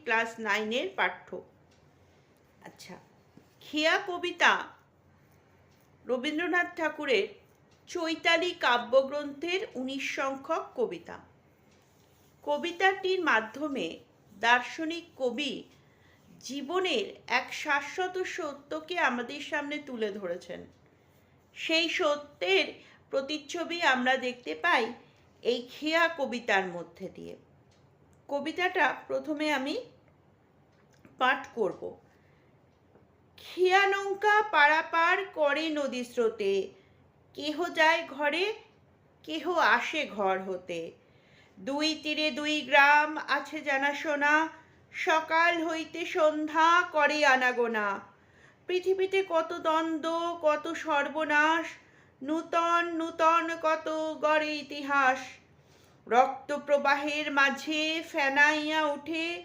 Class 9-এর পাঠ্য। আচ্ছা, খেয়া কবিতা রবীন্দ্রনাথ ঠাকুরের চৈতালি কাব্যগ্রন্থের 19 সংখ্যক কবিতা। কবিতাটির মাধ্যমে দার্শনিক কবি জীবনের এক শাশ্বত সত্যকে আমাদের সামনে তুলে ধরেছেন। সেই সত্যের প্রতিচ্ছবি আমরা দেখতে পাই এই খেয়া কবিতার মধ্যে দিয়ে। কবিতাটা প্রথমে আমি পাঠ করব। খেয়া নৌকা পারাপার করে নদী স্রোতে, কেহ যায় ঘরে, কেহ আসে ঘর হতে। দুই তীরে দুই গ্রাম আছে জানাশোনা, সকাল হইতে সন্ধ্যা করে আনাগোনা। পৃথিবীতে কত দ্বন্দ্ব, কত সর্বনাশ, নূতন নূতন কত গড়ে ইতিহাস। রক্ত প্রবাহের মাঝে ফেনাইয়া উঠে